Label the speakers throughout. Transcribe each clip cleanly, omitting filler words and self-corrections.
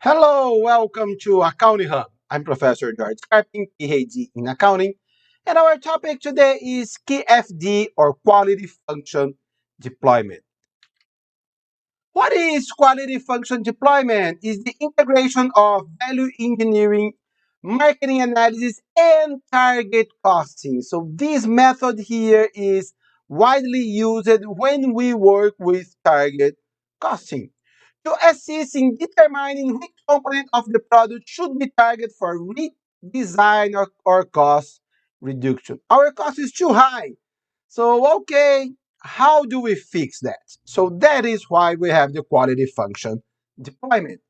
Speaker 1: Hello, welcome to Accounting Hub. I'm Professor George Carping, PhD in Accounting, and our topic today is QFD or Quality Function Deployment. What is quality function deployment? Is the integration of value engineering, marketing analysis, and target costing. So this method here is widely used when we work with target costing to assist in determining which component of the product should be targeted for redesign or cost reduction. Our cost is too high. So, okay, how do we fix that? So that is why we have the quality function deployment.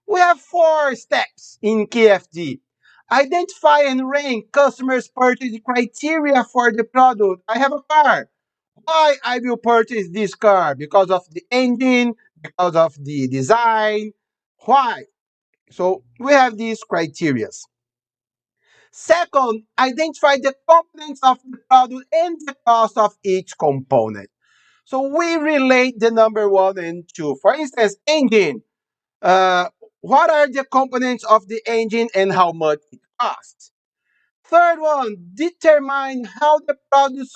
Speaker 1: We have 4 steps in KFD. Identify and rank customers' purchase criteria for the product. I have a car. Why I will purchase this car? Because of the engine, because of the design. Why? So we have these criteria. Second, identify the components of the product and the cost of each component. So we relate the number 1 and 2. For instance, engine. Uh, what are the components of the engine and how much it costs? Third one, determine how the product's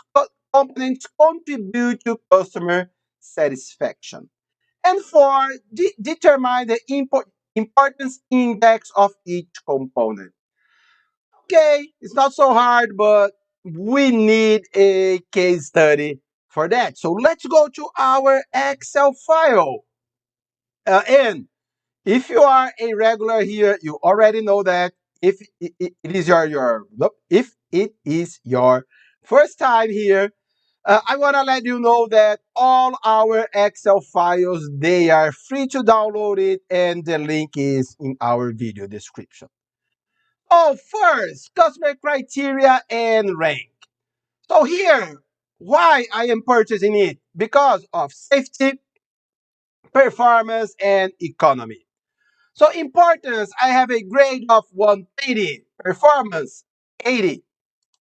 Speaker 1: components contribute to customer satisfaction. And four, determine the importance index of each component. Okay, it's not so hard, but we need a case study for that. So let's go to our Excel file. And if you are a regular here, you already know that if it is if it is your first time here, I want to let you know that all our Excel files, they are free to download it, and the link is in our video description. Oh, first, customer criteria and rank. So here, why I am purchasing it? Because of safety, performance, and economy. So importance, I have a grade of 180, performance 80,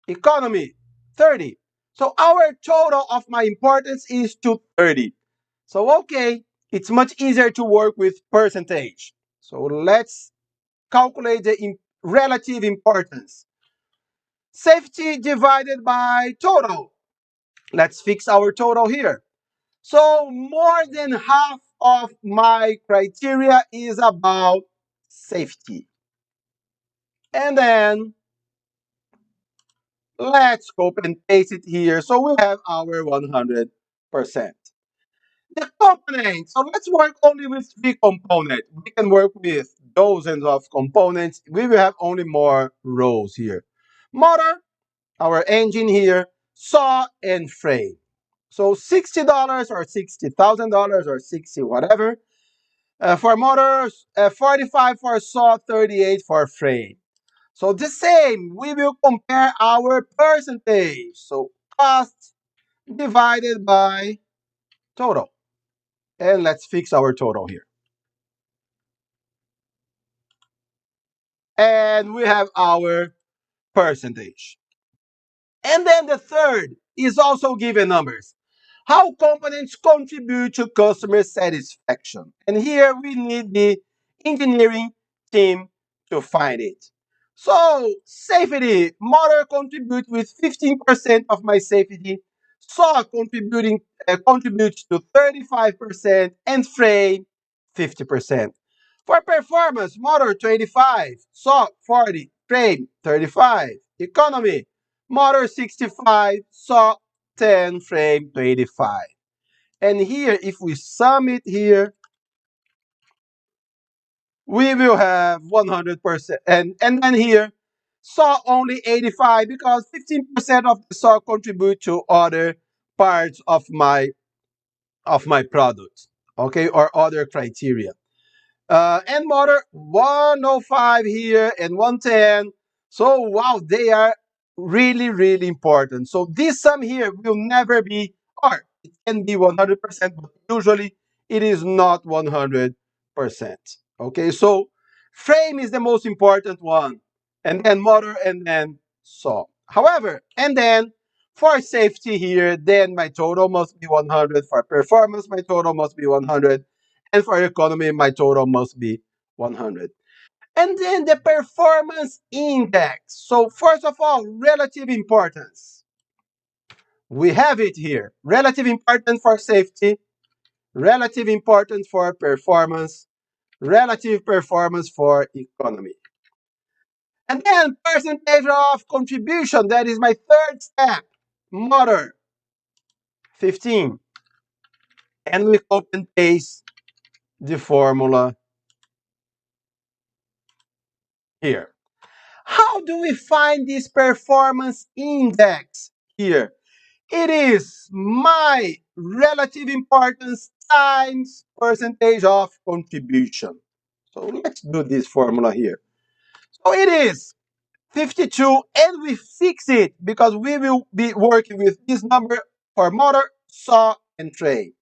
Speaker 1: economy 30. So our total of my importance is 230. So okay, it's much easier to work with percentage. So let's calculate the relative importance. Safety divided by total. Let's fix our total here. So more than half of my criteria is about safety. And then let's copy and paste it here. So we have our 100%. The components. So let's work only with 3 components. We can work with dozens of components. We will have only more rows here. Motor, our engine here, saw, and frame. So $60 or $60,000 or 60 whatever for motors, 45 for saw, 38 for frame. So the same, we will compare our percentage. So cost divided by total. And let's fix our total here. And we have our percentage. And then the third is also given numbers. How components contribute to customer satisfaction. And here we need the engineering team to find it. So safety, motor contributes with 15% of my safety, saw contributes to 35%, and frame 50%. For performance, motor 25, saw 40, frame 35, economy, motor 65, saw 10, frame 25. And here, if we sum it here, we will have 100%. And then here, saw only 85 because 15% of the saw contribute to other parts of my product, okay, or other criteria. And motor 105 here and 110. So wow, they are really, really important. So this sum here will never be, or it can be 100%, but usually it is not 100%. Okay, so frame is the most important one, and then motor, and then saw. However, and then for safety here, then my total must be 100. For performance, my total must be 100. And for economy, my total must be 100. And then the performance index. So first of all, relative importance. We have it here. Relative importance for safety, relative importance for performance, relative performance for economy. And then percentage of contribution. That is my third step. Motor, 15. And we copy and paste the formula here. How do we find this performance index here? It is my relative importance times percentage of contribution. So let's do this formula here. So it is 52, and we fix it because we will be working with this number for motor, saw, and tray.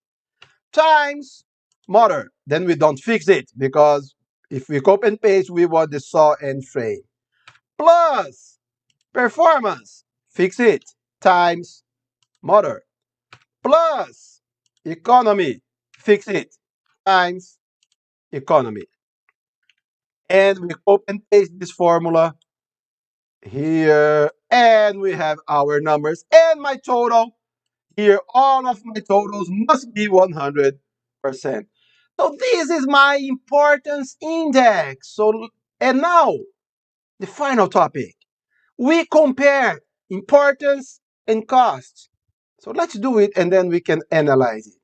Speaker 1: Times motor. Then we don't fix it because if we copy and paste, we want the saw and tray. Plus performance. Fix it. Times motor. Plus economy. Fix it. Times economy. And we copy and paste this formula here. And we have our numbers and my total. Here, all of my totals must be 100%. So this is my importance index. So, and now the final topic. We compare importance and cost. So let's do it and then we can analyze it.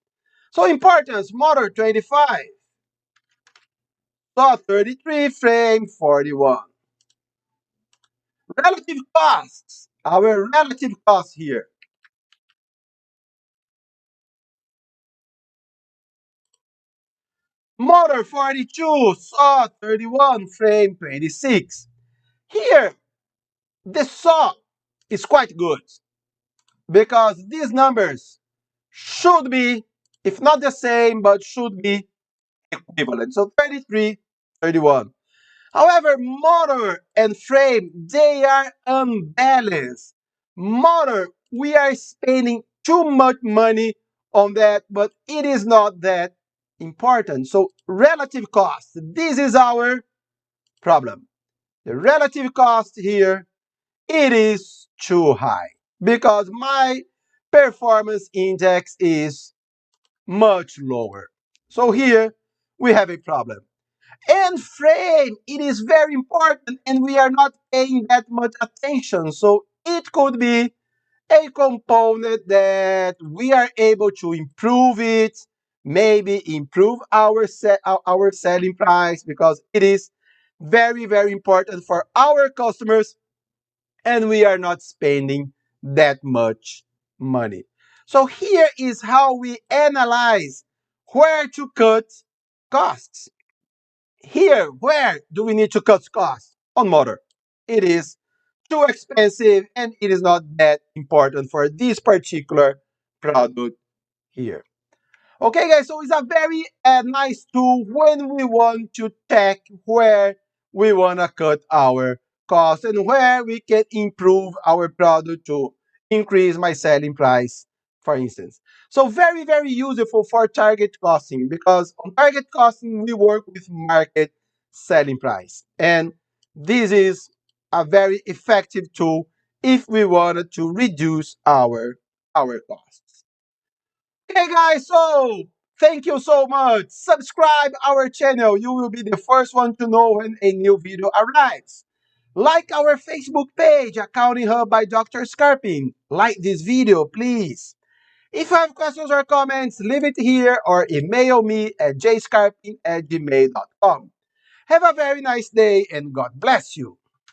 Speaker 1: So importance, motor 25, saw 33, frame 41. Relative costs, our relative cost here. Motor 42, saw 31, frame 26. Here, the saw is quite good because these numbers should be, if not the same, but should be equivalent. So 33, 31. However, motor and frame, they are unbalanced. Motor, we are spending too much money on that, but it is not that important. So relative cost, this is our problem. The relative cost here, it is too high because my performance index is much lower. So here we have a problem. And frame, it is very important and we are not paying that much attention. So it could be a component that we are able to improve it, maybe improve our selling price because it is very, very important for our customers and we are not spending that much money. So here is how we analyze where to cut costs. Here, where do we need to cut costs? On motor. It is too expensive and it is not that important for this particular product here. Okay, guys, so it's a very nice tool when we want to check where we want to cut our costs and where we can improve our product to increase my selling price, for instance. So very, very useful for target costing because on target costing, we work with market selling price. And this is a very effective tool if we wanted to reduce our costs. Okay, guys, so thank you so much. Subscribe our channel. You will be the first one to know when a new video arrives. Like our Facebook page, Accounting Hub by Dr. Scarpin. Like this video, please. If you have questions or comments, leave it here or email me at jscarpin@gmail.com. Have a very nice day and God bless you.